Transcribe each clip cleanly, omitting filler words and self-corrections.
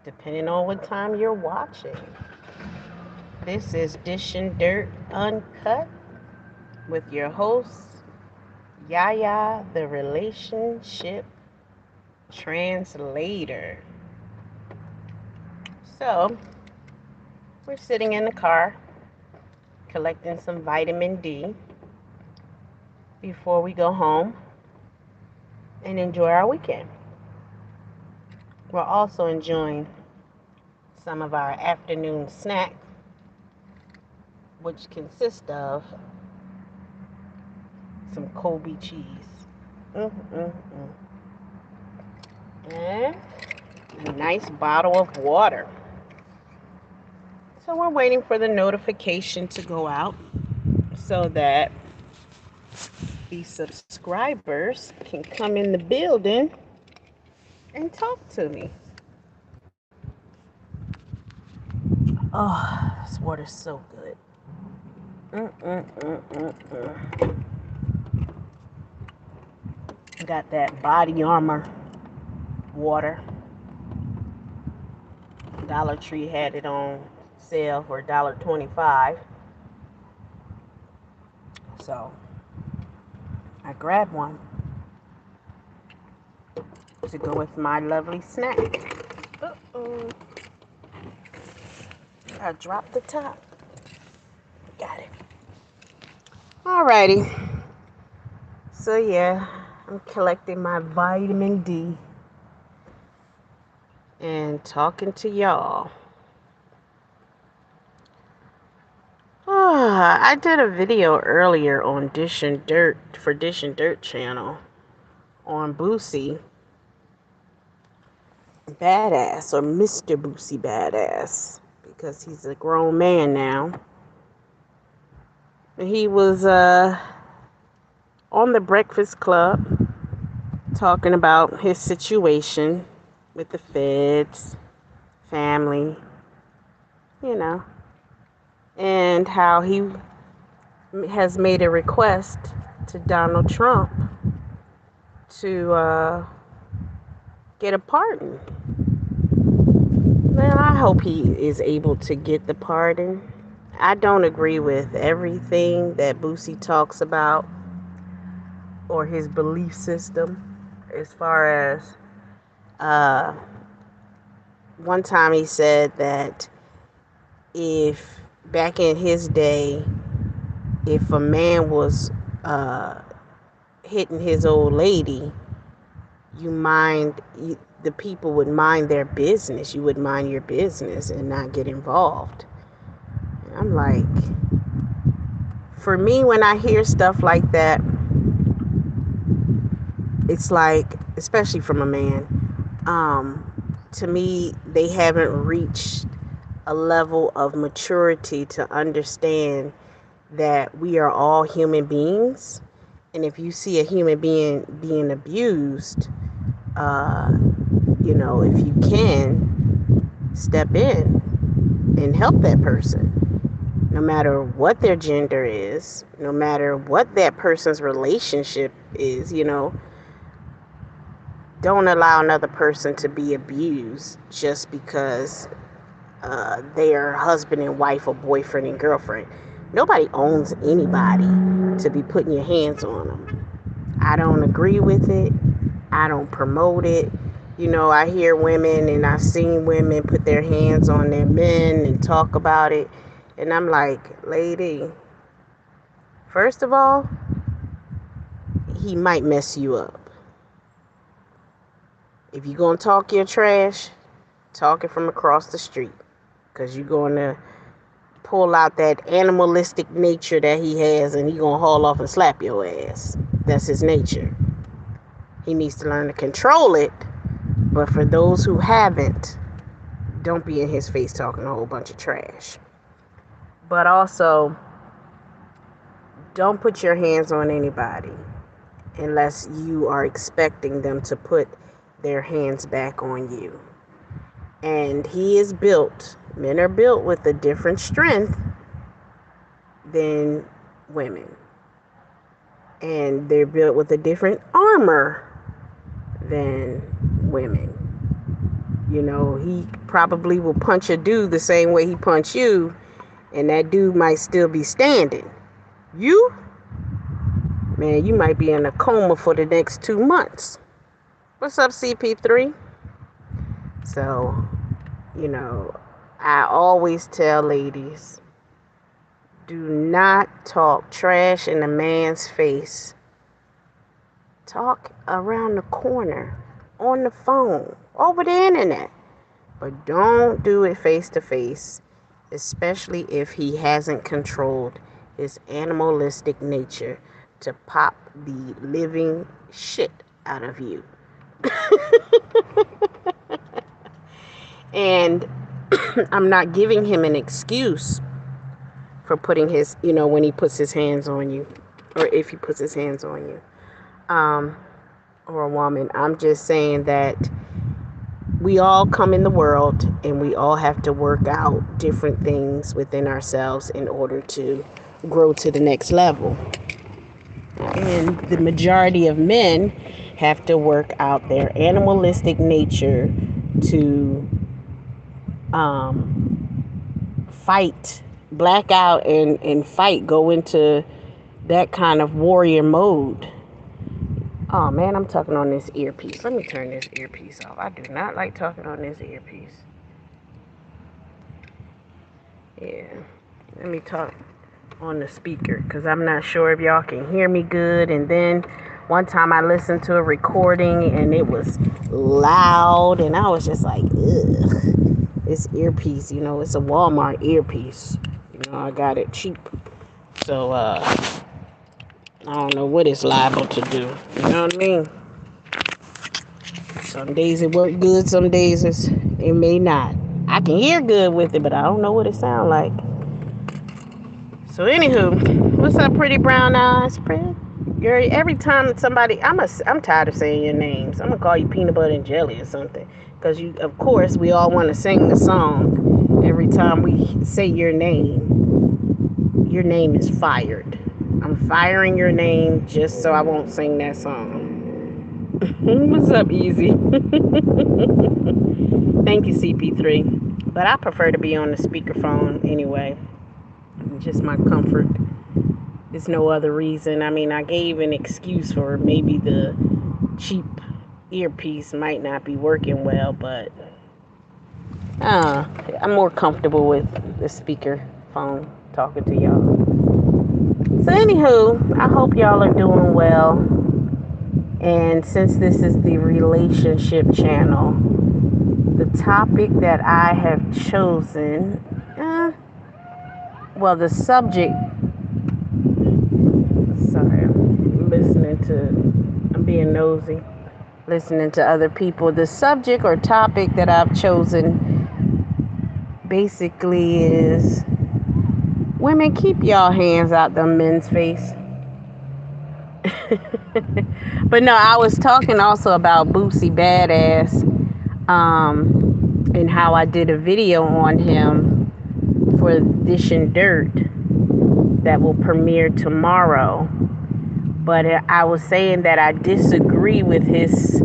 depending on what time you're watching. This is Dishin Dirt Uncut with your host, Yaya, the relationship translator. So, we're sitting in the car collecting some vitamin D before we go home and enjoy our weekend. We're also enjoying some of our afternoon snack, which consists of some Kobe cheese. And a nice bottle of water. So we're waiting for the notification to go out so that the subscribers can come in the building and talk to me. Oh, this water's so good. Got that Body Armor water. Dollar Tree had it on sale for $1.25. So I grabbed one to go with my lovely snack. Uh-oh. I dropped the top. Got it. Alrighty. So yeah, I'm collecting my vitamin D and talking to y'all. I did a video earlier on Dishin Dirt for Dishin Dirt channel on Boosie Badass or Mr. Boosie Badass because he's a grown man now. He was on the Breakfast Club talking about his situation with the feds, family, and how he has made a request to Donald Trump to get a pardon. Well, I hope he is able to get the pardon. I don't agree with everything that Boosie talks about or his belief system. As far as one time he said that if back in his day, if a man was hitting his old lady, the people would mind their business. You would mind your business and not get involved. And I'm like, for me, when I hear stuff like that, it's like, especially from a man, to me, they haven't reached a level of maturity to understand that we are all human beings. And if you see a human being being abused, if you can, step in and help that person. No matter what their gender is, no matter what that person's relationship is, don't allow another person to be abused just because they are husband and wife or boyfriend and girlfriend. Nobody owns anybody to be putting your hands on them. I don't agree with it. I don't promote it. I hear women and I've seen women put their hands on their men and talk about it. And I'm like, lady, first of all, he might mess you up. If you're going to talk your trash, talk it from across the street. Because you're going to pull out that animalistic nature that he has and he's going to haul off and slap your ass. That's his nature. He needs to learn to control it. But for those who haven't, don't be in his face talking a whole bunch of trash. But also, don't put your hands on anybody unless you are expecting them to put their hands back on you. And men are built with a different strength than women. And they're built with a different armor than women. You know, he probably will punch a dude the same way he punched you, and that dude might still be standing. You, man, you might be in a coma for the next 2 months. What's up, CP3? So, you know, I always tell ladies, do not talk trash in a man's face. Talk around the corner, on the phone, over the internet. But don't do it face to face, especially if he hasn't controlled his animalistic nature to pop the living shit out of you. And I'm not giving him an excuse for putting his, when he puts his hands on you, or if he puts his hands on you, or a woman. I'm just saying that we all come in the world and we all have to work out different things within ourselves in order to grow to the next level. And the majority of men have to work out their animalistic nature to fight, black out and fight, go into that kind of warrior mode. Oh man, I'm talking on this earpiece. Let me turn this earpiece off. I do not like talking on this earpiece. Yeah, let me talk on the speaker because I'm not sure if y'all can hear me good. And then one time I listened to a recording and it was loud and I was just like, ugh. This earpiece, it's a Walmart earpiece. I got it cheap. So, I don't know what it's liable to do. You know what I mean? Some days it work good, some days it may not. I can hear good with it, but I don't know what it sound like. So, anywho, what's up, pretty brown eyes, Fred? Every time somebody, I'm tired of saying your names. I'm gonna call you Peanut Butter and Jelly or something, because of course, we all want to sing the song. Every time we say your name is fired. I'm firing your name just so I won't sing that song. What's up, Easy? Thank you, CP3. But I prefer to be on the speakerphone anyway. Just my comfort. There's no other reason. I mean, I gave an excuse for maybe the cheap earpiece might not be working well, but I'm more comfortable with the speaker phone talking to y'all. So anywho, I hope y'all are doing well. And since this is the relationship channel, the topic that I have chosen, the subject, sorry, I'm being nosy, listening to other people. The subject or topic that I've chosen basically is, women, keep y'all hands out the men's face. But no, I was talking also about Boosie Badass, and how I did a video on him for Dishin Dirt that will premiere tomorrow. But I was saying that I disagree with his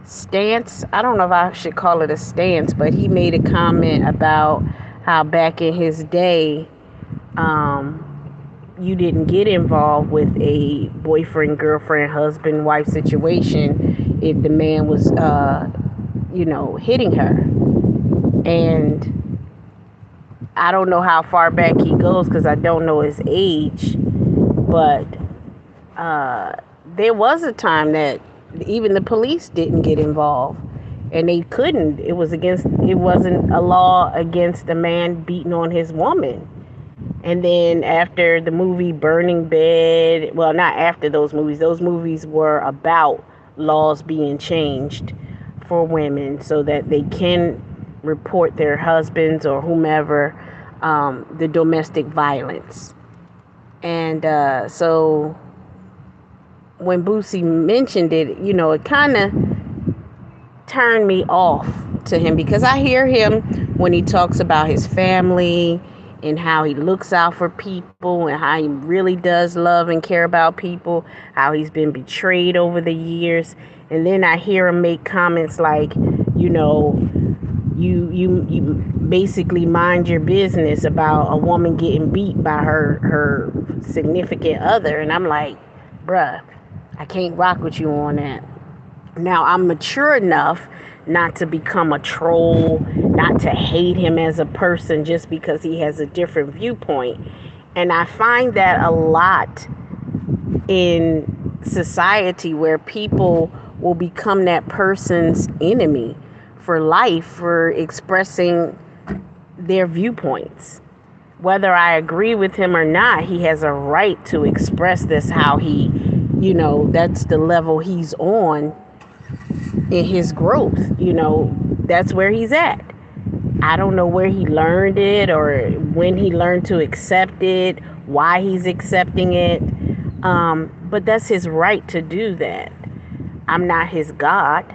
stance. I don't know if I should call it a stance, but he made a comment about how back in his day, you didn't get involved with a boyfriend, girlfriend, husband, wife situation if the man was, hitting her. And I don't know how far back he goes because I don't know his age, but there was a time that even the police didn't get involved, and they couldn't. It wasn't a law against a man beating on his woman. And then after the movie Burning Bed, well, not after those movies were about laws being changed for women so that they can report their husbands or whomever the domestic violence. And so when Boosie mentioned it, it kind of turned me off to him, because I hear him when he talks about his family and how he looks out for people and how he really does love and care about people, how he's been betrayed over the years. And then I hear him make comments like, you know, you basically mind your business about a woman getting beat by her significant other. And I'm like, bruh, I can't rock with you on that. Now, I'm mature enough not to become a troll, not to hate him as a person just because he has a different viewpoint. And I find that a lot in society where people will become that person's enemy for life for expressing their viewpoints. Whether I agree with him or not, he has a right to express this how he, that's the level he's on in his growth. That's where he's at. I don't know where he learned it or when he learned to accept it, why he's accepting it. But that's his right to do that. I'm not his God.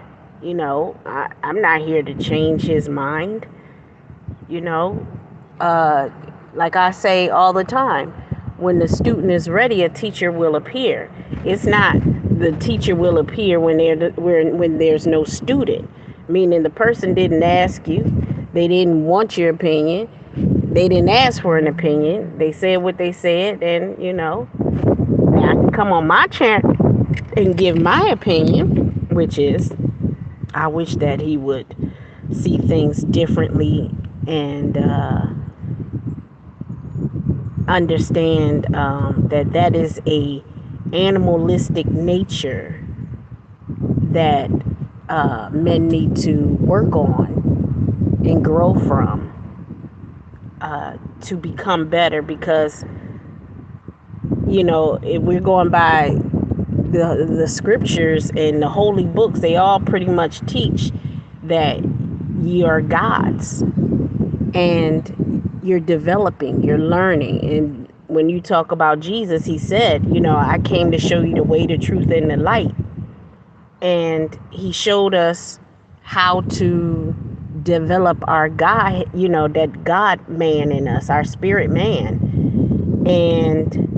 I'm not here to change his mind. You know, like I say all the time, when the student is ready, a teacher will appear. It's not the teacher will appear when there's no student, meaning the person didn't ask you, they didn't want your opinion, they didn't ask for an opinion, they said what they said, and I can come on my channel and give my opinion, which is I wish that he would see things differently and understand that is a animalistic nature that men need to work on and grow from to become better, because if we're going by the scriptures and the holy books, they all pretty much teach that ye are gods and you're developing, you're learning. And when you talk about Jesus, he said, I came to show you the way, the truth, and the light. And he showed us how to develop our God, that God man in us, our spirit man. And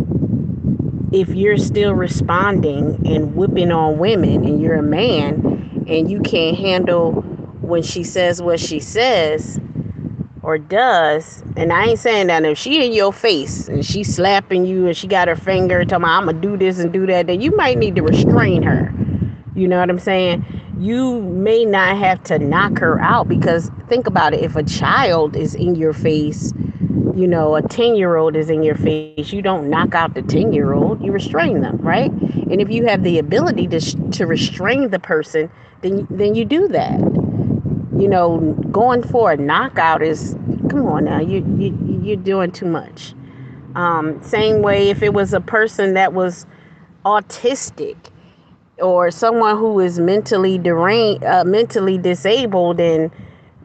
if you're still responding and whipping on women and you're a man and you can't handle when she says what she says or does, and I ain't saying that if she in your face and she slapping you and she got her finger telling me I'm gonna do this and do that, then you might need to restrain her. You know what I'm saying? You may not have to knock her out, because think about it, if a child is in your face, a 10-year-old is in your face, you don't knock out the 10-year-old, you restrain them, right? And if you have the ability to restrain the person, then you do that. Going for a knockout is, come on now, you're doing too much. Same way if it was a person that was autistic or someone who is mentally deranged, mentally disabled, and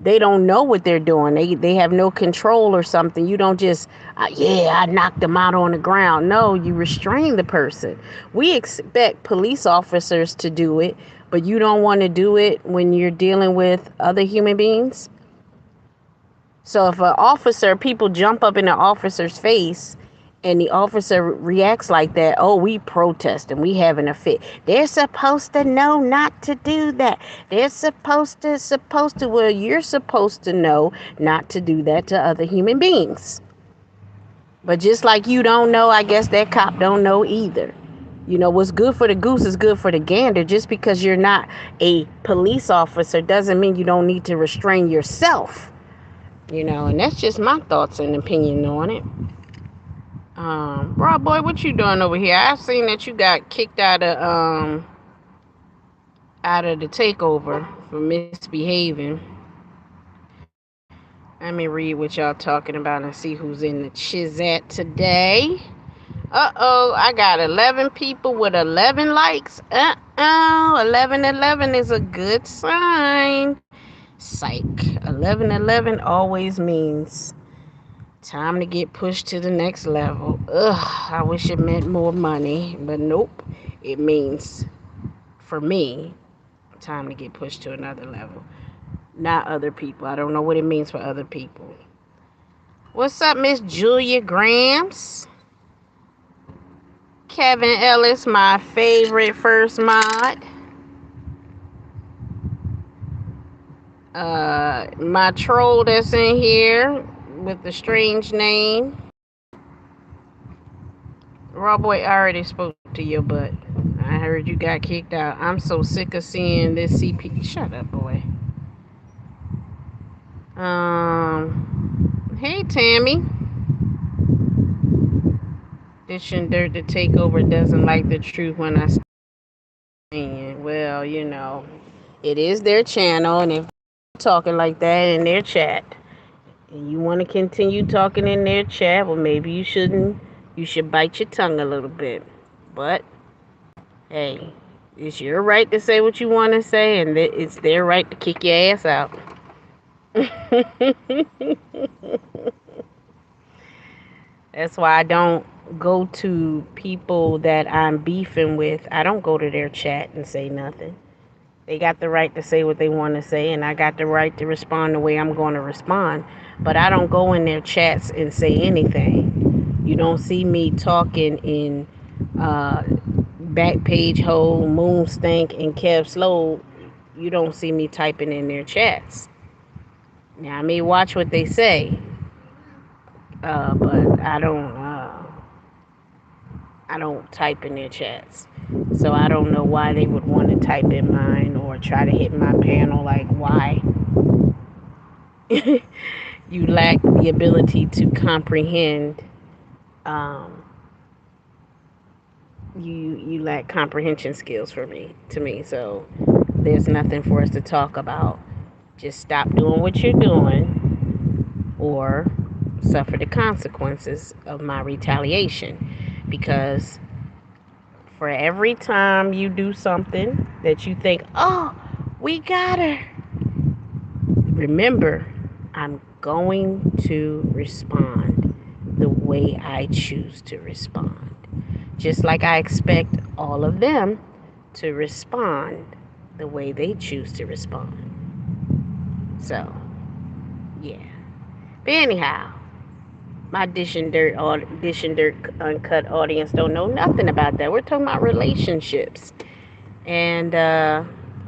they don't know what they're doing. They have no control or something. You don't just, I knocked them out on the ground. No, you restrain the person. We expect police officers to do it, but you don't want to do it when you're dealing with other human beings. So if people jump up in the officer's face and the officer reacts like that, oh, we protest and we having a fit. They're supposed to know not to do that. They're supposed to, well, you're supposed to know not to do that to other human beings. But just like you don't know, I guess that cop don't know either. What's good for the goose is good for the gander. Just because you're not a police officer doesn't mean you don't need to restrain yourself. And that's just my thoughts and opinion on it. Bro, boy, what you doing over here? I've seen that you got kicked out of the takeover for misbehaving. Let me read what y'all talking about and see who's in the chizat today. I got 11 people with 11 likes. 11 is a good sign. Psych. 11 always means time to get pushed to the next level. I wish it meant more money, but nope. It means, for me, time to get pushed to another level. Not other people. I don't know what it means for other people. What's up, Miss Julia Grams? Kevin Ellis, my favorite first mod. My troll that's in here with the strange name. Raw Boy, I already spoke to you, but I heard you got kicked out. I'm so sick of seeing this CP. Shut up, boy. Hey, Tammy. Dishin Dirt to take over doesn't like the truth when I say, well, it is their channel, and if talking like that in their chat, and you want to continue talking in their chat, well, maybe you shouldn't. You should bite your tongue a little bit. But hey, it's your right to say what you want to say, and it's their right to kick your ass out. That's why I don't go to people that I'm beefing with. I don't go to their chat and say nothing. They got the right to say what they want to say, and I got the right to respond the way I'm going to respond. But I don't go in their chats and say anything. You don't see me talking in Backpage Hole, Moon Stink, and Kev Slow. You don't see me typing in their chats. Now, I may watch what they say, but I don't type in their chats. So I don't know why they would want to type in mine or try to hit my panel. Like, why? You lack the ability to comprehend. You lack comprehension skills to me. So there's nothing for us to talk about. Just stop doing what you're doing, or suffer the consequences of my retaliation. Because for every time you do something that you think, oh, we got her, remember, I'm going to respond the way I choose to respond. Just like I expect all of them to respond the way they choose to respond. So, yeah. But anyhow, my Dishin Dirt Uncut audience don't know nothing about that. We're talking about relationships. And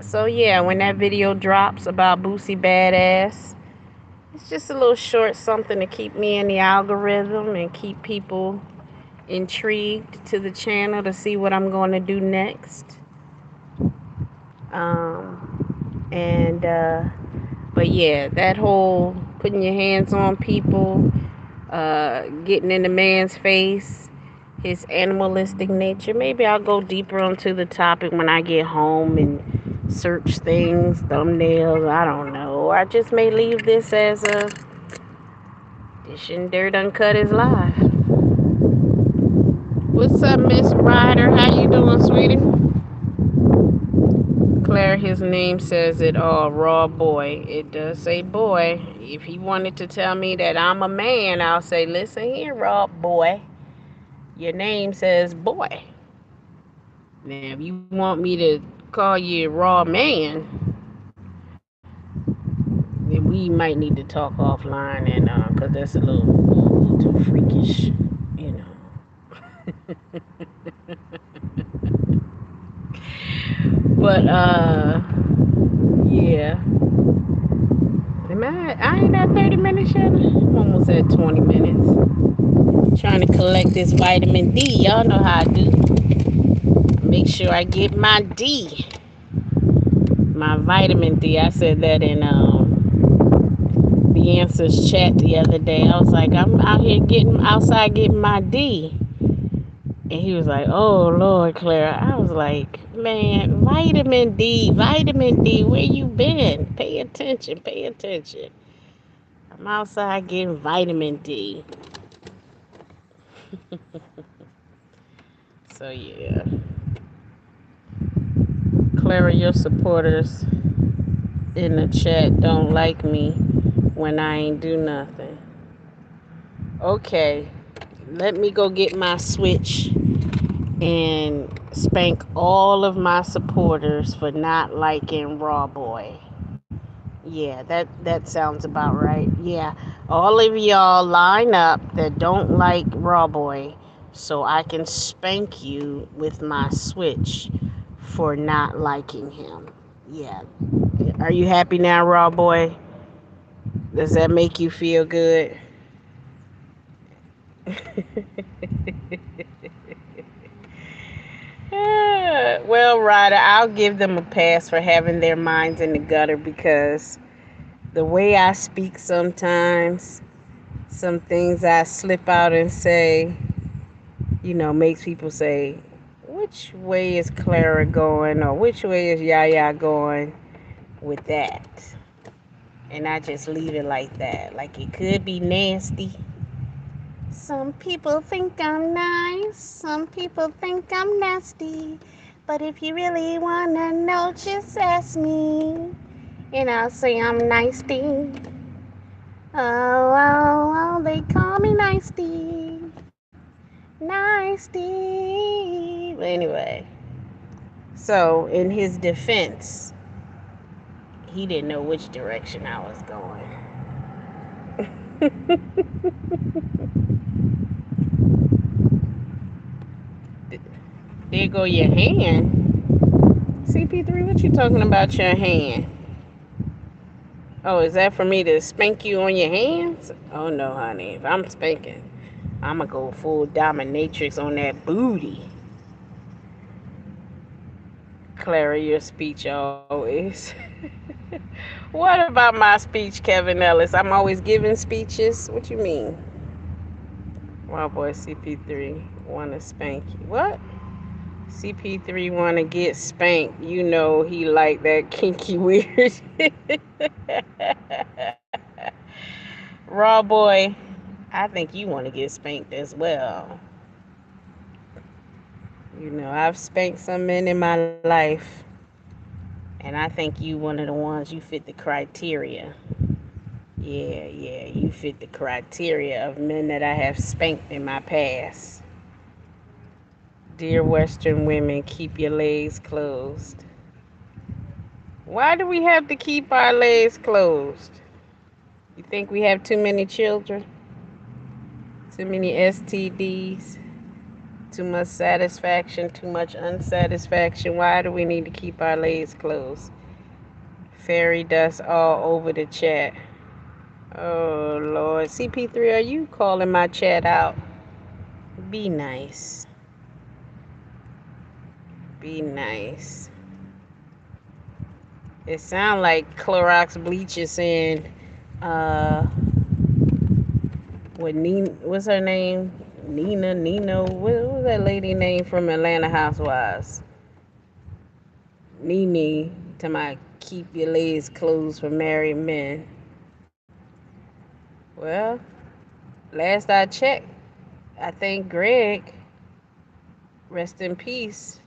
so, yeah, when that video drops about Boosie Badass, it's just a little short something to keep me in the algorithm and keep people intrigued to the channel to see what I'm going to do next. But yeah, that whole putting your hands on people, getting in the man's face, his animalistic nature. Maybe I'll go deeper onto the topic when I get home and search things, thumbnails, I don't know. I just may leave this as a Dishin Dirt Uncut is live. What's up, Miss Ryder? How you doing, sweetie? Claire, his name says it all. Raw boy. It does say boy. If he wanted to tell me that I'm a man, I'll say, listen here, raw boy. Your name says boy. Now, if you want me to call you a raw man, then we might need to talk offline, and because that's a little too freakish, you know. But yeah. I ain't at 30 minutes yet. I'm almost at 20 minutes. Trying to collect this vitamin D. Y'all know how I do. Make sure I get my D. My vitamin D. I said that in the answers chat the other day. I was like, I'm out here outside getting my D. And he was like, oh, Lord, Clara. I was like, man, vitamin D, where you been? Pay attention. I'm outside getting vitamin D. So, yeah. Clara, your supporters in the chat don't like me when I ain't do nothing. Okay, let me go get my switch and spank all of my supporters for not liking Raw Boy. Yeah, that sounds about right. Yeah, all of y'all line up that don't like Raw Boy, so I can spank you with my switch for not liking him. Yeah. Are you happy now, Raw Boy? Does that make you feel good? Well, Ryder, I'll give them a pass for having their minds in the gutter because the way I speak sometimes, some things I slip out and say, makes people say, which way is Clara going or which way is Yaya going with that? And I just leave it like that. Like it could be nasty. Some people think I'm nice, some people think I'm nasty. But if you really wanna know, just ask me. And I'll say I'm nicey. Oh, oh, oh, they call me nicey. Nicey. But anyway, so in his defense, he didn't know which direction I was going. There go your hand. CP3, what you talking about your hand? Oh, is that for me to spank you on your hands? Oh no, honey. If I'm spanking, I'ma go full dominatrix on that booty. Clara, your speech always. What about my speech, Kevin Ellis? I'm always giving speeches. What you mean? Wild boy CP3 wanna spank you. What? CP3 wanna get spanked. You know he like that kinky weird. Raw boy, I think you wanna get spanked as well. I've spanked some men in my life, and I think you one of the ones you fit the criteria. Yeah, you fit the criteria of men that I have spanked in my past. Dear Western women, keep your legs closed. Why do we have to keep our legs closed? You think we have too many children? Too many STDs? Too much satisfaction? Too much unsatisfaction? Why do we need to keep our legs closed? Fairy dust all over the chat. Oh, Lord. CP3, are you calling my chat out? Be nice. Be nice. It sounds like Clorox bleach is saying, what's her name? Nina, what was that lady name from Atlanta Housewives? Nene, to my keep your legs closed for married men. Well, last I checked, I think Greg, rest in peace,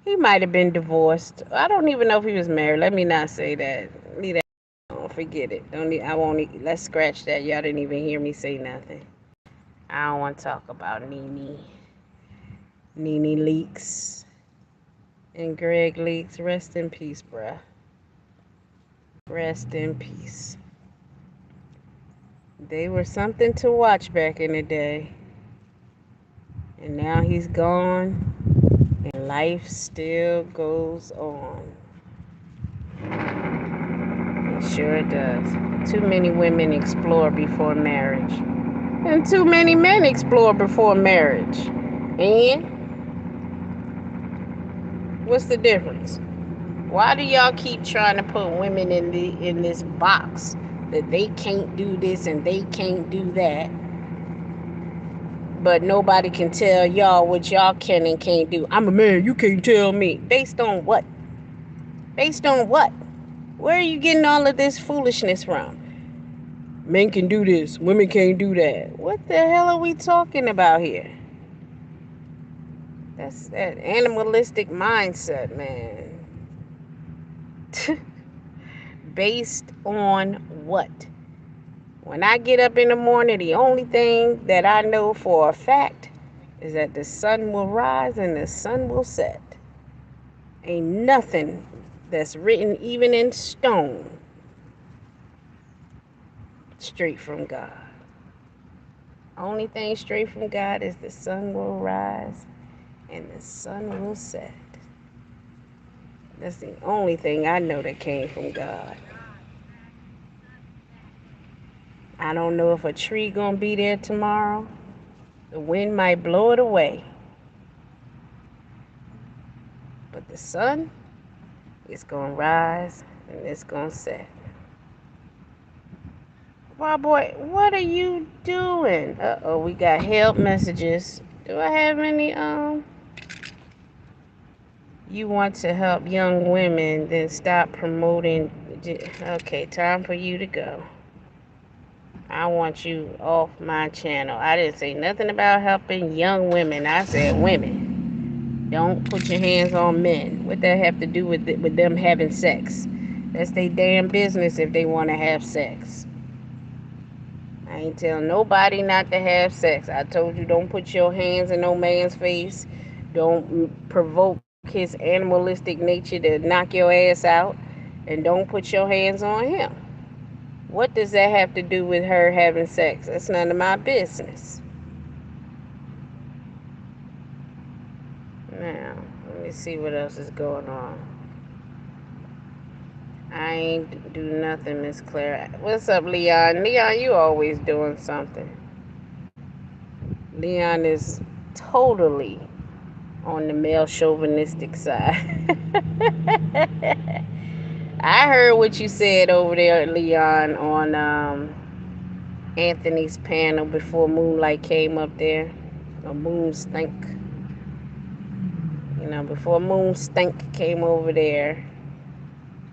he might have been divorced. I don't even know if he was married. Let me not say that. Leave that alone. Forget it. I won't. Let's scratch that. Y'all didn't even hear me say nothing. I don't want to talk about Nene. Nene Leaks and Greg Leaks. Rest in peace, bruh. Rest in peace. They were something to watch back in the day. And now he's gone. And life still goes on. It sure does. Too many women explore before marriage. And too many men explore before marriage. And what's the difference? Why do y'all keep trying to put women in this box that they can't do this and they can't do that? But nobody can tell y'all what y'all can and can't do. I'm a man, you can't tell me. Based on what? Based on what? Where are you getting all of this foolishness from? Men can do this, women can't do that. What the hell are we talking about here? That's that animalistic mindset, man. Based on what? When I get up in the morning, the only thing that I know for a fact is that the sun will rise and the sun will set. Ain't nothing that's written even in stone straight from God. Only thing straight from God is the sun will rise and the sun will set. That's the only thing I know that came from God. I don't know if a tree gonna be there tomorrow. The wind might blow it away. But the sun is gonna rise and it's gonna set. Well, boy, what are you doing? Uh-oh, we got help messages. Do I have any, you want to help young women, then stop promoting. Okay, time for you to go. I want you off my channel. I didn't say nothing about helping young women. I said women. Don't put your hands on men. What that have to do with them having sex? That's their damn business if they want to have sex. I ain't telling nobody not to have sex. I told you don't put your hands in no man's face. Don't provoke his animalistic nature to knock your ass out. And don't put your hands on him. What does that have to do with her having sex? That's none of my business. Now, let me see what else is going on. I ain't do nothing, Miss Claire. What's up, Leon? Leon, you always doing something. Leon is totally on the male chauvinistic side. I heard what you said over there, Leon, on Anthony's panel before Moonlight came up there. Or Moon Stink. You know, before Moon Stink came over there,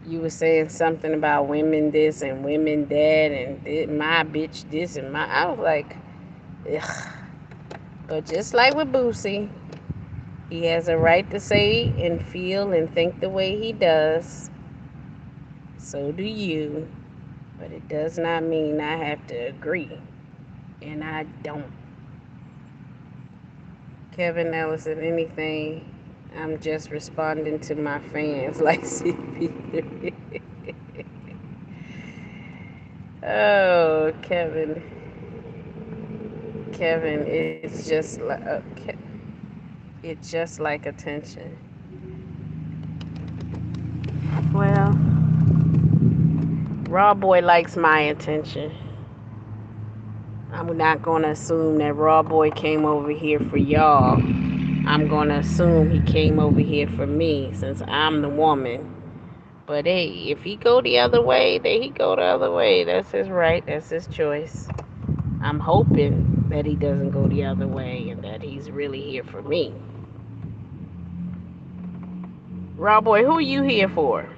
you were saying something about women this and women that and my bitch this and my... I was like, ugh. But just like with Boosie, he has a right to say and feel and think the way he does. So do you. But it does not mean I have to agree. And I don't. Kevin Ellis, if anything, I'm just responding to my fans like CP3. Oh, Kevin. Kevin, it's just like attention. Well, Raw Boy likes my attention. I'm not going to assume that Raw Boy came over here for y'all. I'm going to assume he came over here for me since I'm the woman. But hey, if he go the other way, then he go the other way. That's his right. That's his choice. I'm hoping that he doesn't go the other way and that he's really here for me. Raw Boy, who are you here for?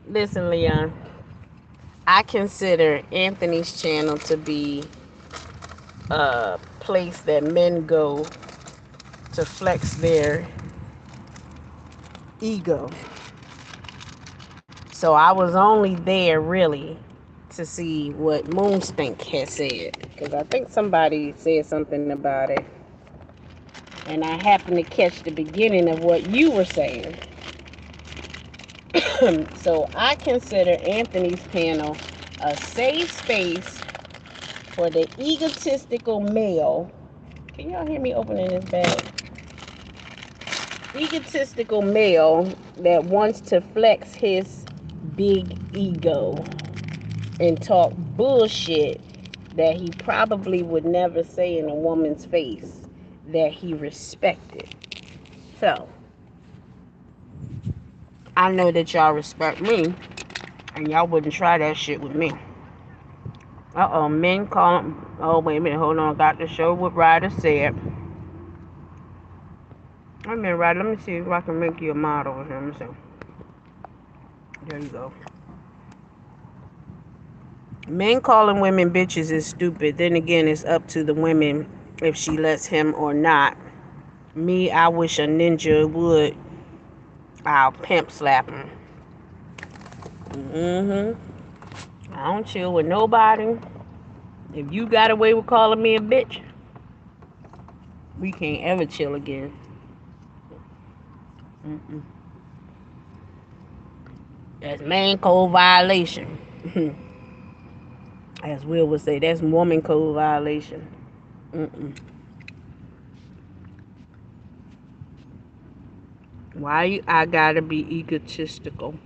Listen, Leon. I consider Anthony's channel to be a place that men go to flex their ego. So I was only there really to see what Moonstink had said, because I think somebody said something about it, and I happened to catch the beginning of what you were saying. So I consider Anthony's panel a safe space for the egotistical male. Can y'all hear me opening this bag? Egotistical male that wants to flex his big ego and talk bullshit that he probably would never say in a woman's face that he respected. So, I know that y'all respect me, and y'all wouldn't try that shit with me. Uh-oh, men call... Oh, wait a minute, hold on. Got to show what Ryder said. Wait a minute, Ryder, let me see if I can make you a model with him. So, there you go. Men calling women bitches is stupid. Then again, it's up to the women if she lets him or not. Me, I wish a ninja would. I'll pimp slap him. I don't chill with nobody. If you got away with calling me a bitch, we can't ever chill again. That's man code violation. As Will would say, that's woman code violation. Mm-mm. Why I gotta be egotistical?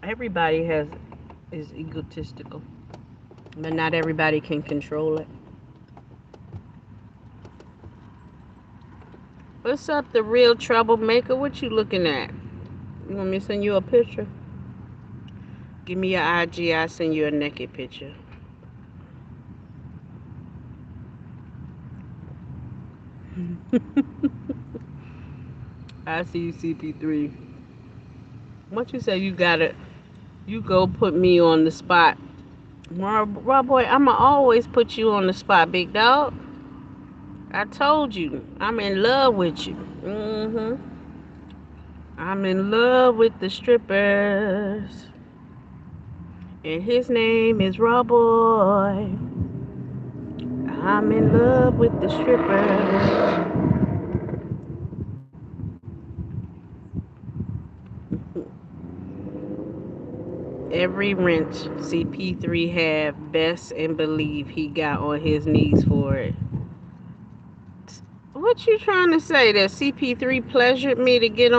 Everybody is egotistical, but not everybody can control it. What's up, the real troublemaker? What you looking at? You want me to send you a picture? Give me your IG. I'll send you a naked picture. I see you, CP3. What you say? You gotta. You go put me on the spot. Rob boy, I'ma always put you on the spot, big dog. I told you, I'm in love with you. I'm in love with the strippers. And his name is Rob Boy. I'm in love with the strippers. Every wrench CP3 have, best and believe he got on his knees for it. What you trying to say? That CP3 pleasured me to get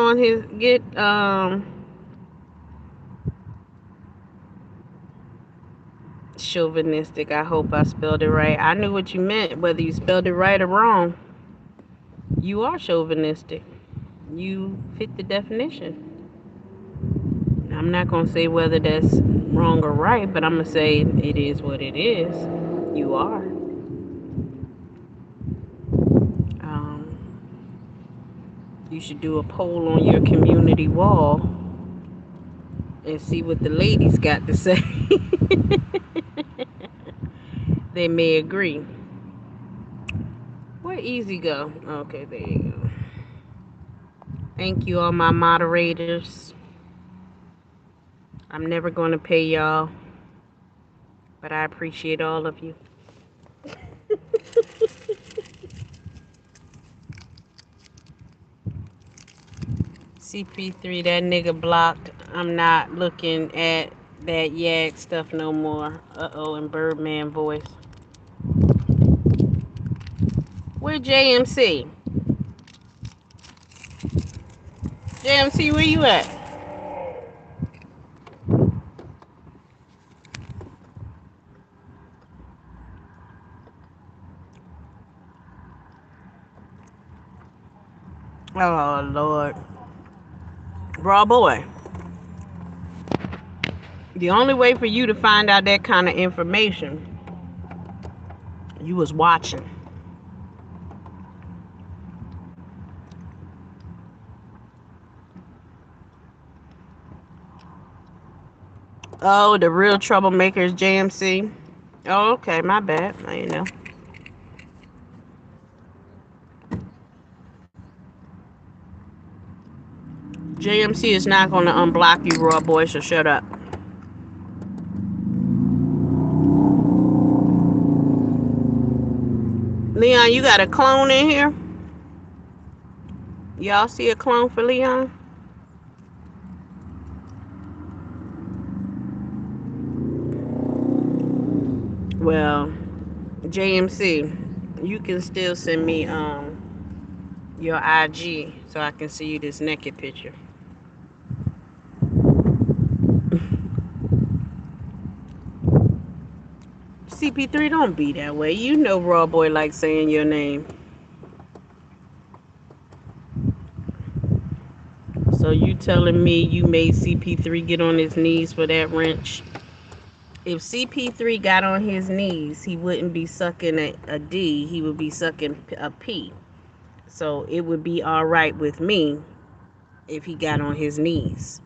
chauvinistic. I hope I spelled it right. I knew what you meant, whether you spelled it right or wrong. You are chauvinistic. You fit the definition. I'm not gonna say whether that's wrong or right, but I'm gonna say it is what it is. You are. Um, you should do a poll on your community wall and see what the ladies got to say. They may agree. Where Easy go? Okay, there you go. Thank you, all my moderators. I'm never going to pay y'all, but I appreciate all of you. CP3, that nigga blocked. I'm not looking at that yak stuff no more. Uh-oh, in Birdman voice. Where JMC? JMC, where you at? Oh, Lord. Raw boy. The only way for you to find out that kind of information, you was watching. Oh, the real troublemakers, JMC. Oh, okay, my bad. I didn't know. JMC is not going to unblock you, raw boy, so shut up. Leon, you got a clone in here? Y'all see a clone for Leon? Well, JMC, you can still send me your IG so I can see you this naked picture. CP3, don't be that way. You know raw boy likes saying your name. So you telling me you made CP3 get on his knees for that wrench? If CP3 got on his knees, he wouldn't be sucking a D. He would be sucking a P. So it would be all right with me if he got on his knees.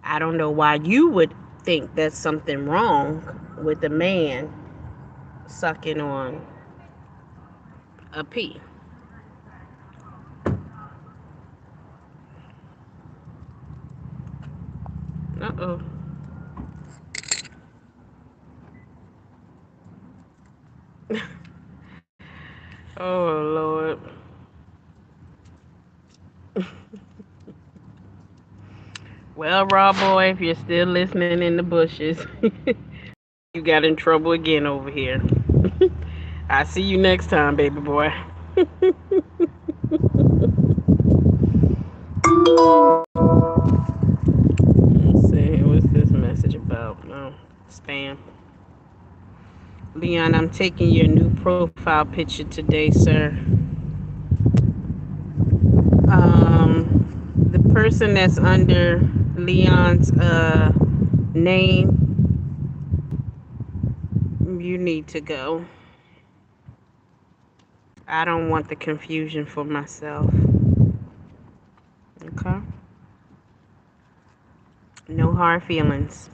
I don't know why you would think that's something wrong with a man sucking on a P. Uh-oh. Oh, Lord. Well, Raw Boy, if you're still listening in the bushes, you got in trouble again over here. I see you next time, baby boy. Let's see, what's this message about? Oh, spam. Leon, I'm taking your new profile picture today, sir. The person that's under Leon's name, you need to go. I don't want the confusion for myself. Okay? No hard feelings,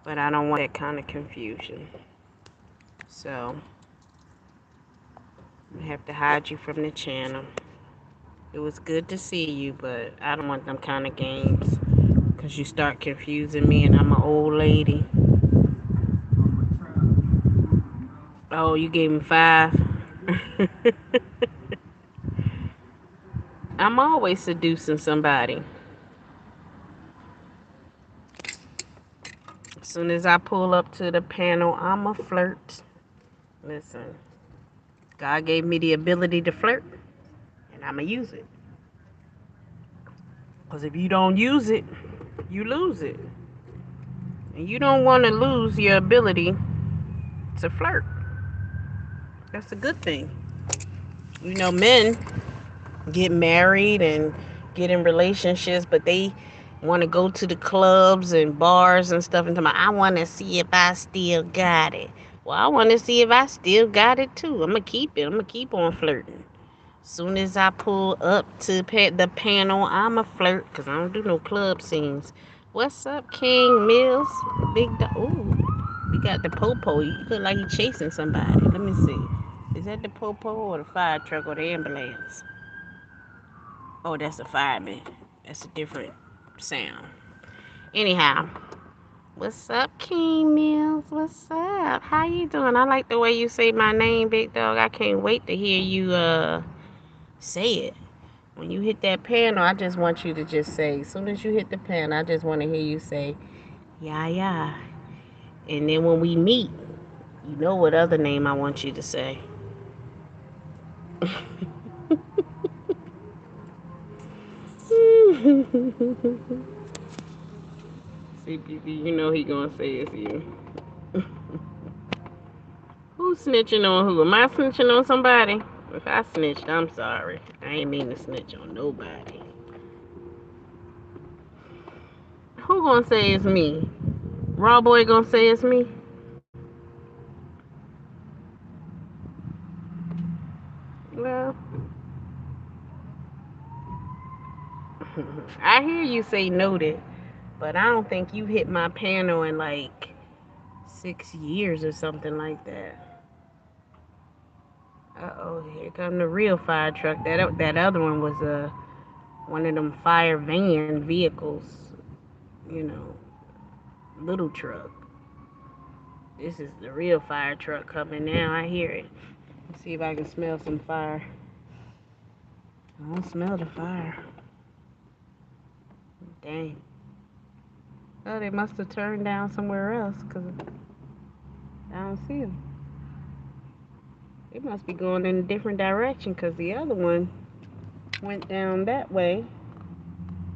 but I don't want that kind of confusion. So, I have to hide you from the channel. It was good to see you, but I don't want them kind of games. Because you start confusing me and I'm an old lady. Oh, you gave him 5? I'm always seducing somebody. As soon as I pull up to the panel, I'm a flirt. Listen, God gave me the ability to flirt, and I'm going to use it. Because if you don't use it, you lose it. And you don't want to lose your ability to flirt. That's a good thing. You know, men get married and get in relationships, but they want to go to the clubs and bars and stuff and tell me, I want to see if I still got it. Well, I want to see if I still got it too. I'm going to keep it. I'm going to keep on flirting. Soon as I pull up to the panel, I'm a flirt because I don't do no club scenes. What's up, King Mills? Big dog. Ooh, we got the popo. You look like you chasing somebody. Let me see. Is that the popo or the fire truck or the ambulance? Oh, that's a fireman. That's a different sound. Anyhow, what's up, King Mills? What's up? How you doing? I like the way you say my name, big dog. I can't wait to hear you say it. When you hit that panel, I just want you to just say, as soon as you hit the panel, I just want to hear you say, Yaya. And then when we meet, you know what other name I want you to say. CPP, you know he gonna say it's you. Who's snitching on who? Am I snitching on somebody? If I snitched, I'm sorry. I ain't mean to snitch on nobody. Who gonna say it's me? Raw Boy gonna say it's me? Well, I hear you say noted, but I don't think you hit my panel in like 6 years or something like that. Uh-oh, here come the real fire truck. That other one was one of them fire van vehicles, you know, little truck. This is the real fire truck coming now. I hear it. Let's see if I can smell some fire. I don't smell the fire. Dang. Oh, they must have turned down somewhere else because I don't see them. They must be going in a different direction because the other one went down that way.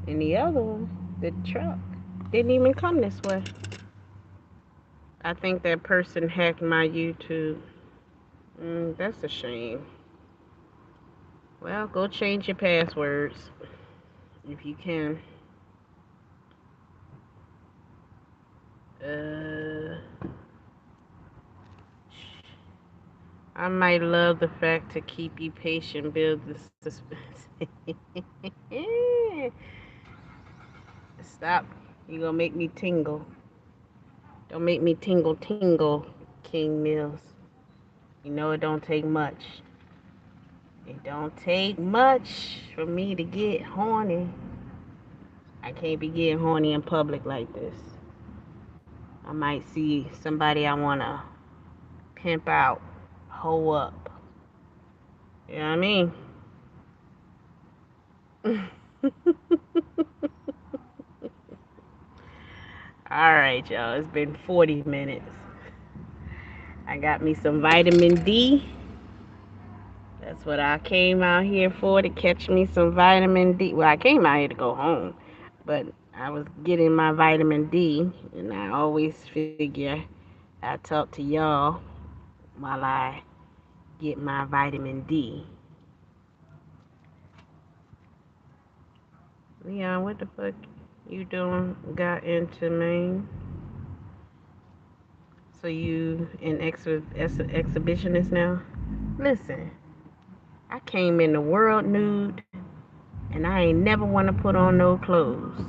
And the other one, the truck, didn't even come this way. I think that person hacked my YouTube. That's a shame. Well, go change your passwords if you can. I might love the fact to keep you patient, build the suspense. Stop. You gonna make me tingle. Don't make me tingle, King Mills. You know it don't take much. It don't take much for me to get horny. I can't be getting horny in public like this. I might see somebody I wanna pimp out, hoe up. You know what I mean? Alright, y'all. It's been 40 minutes. I got me some vitamin D. That's what I came out here for, to catch me some vitamin D. Well, I came out here to go home, but I was getting my vitamin D, and I always figure I talk to y'all while I get my vitamin D. Leon, what the fuck you doing? Got into Maine? So you an exhibitionist now? Listen, I came in the world nude, and I ain't never want to put on no clothes.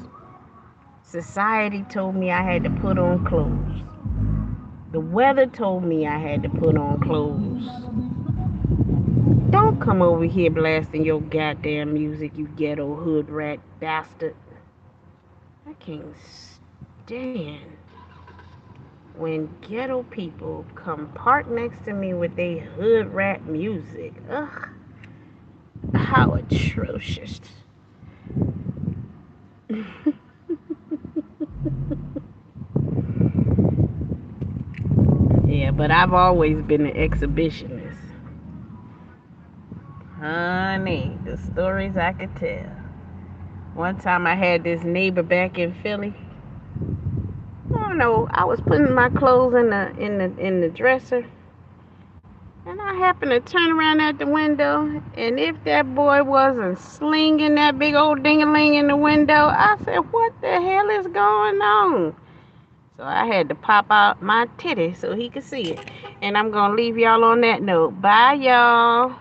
Society told me I had to put on clothes. The weather told me I had to put on clothes. Don't come over here blasting your goddamn music, you ghetto hood rat bastard. I can't stand when ghetto people come park next to me with their hood rat music. Ugh, how atrocious. Yeah, but I've always been an exhibitionist. Honey, the stories I could tell. One time I had this neighbor back in Philly. I don't know, I was putting my clothes in the dresser, and I happened to turn around at the window, and if that boy wasn't slinging that big old ding-a-ling in the window, I said, what the hell is going on? So I had to pop out my titty so he could see it. And I'm going to leave y'all on that note. Bye, y'all.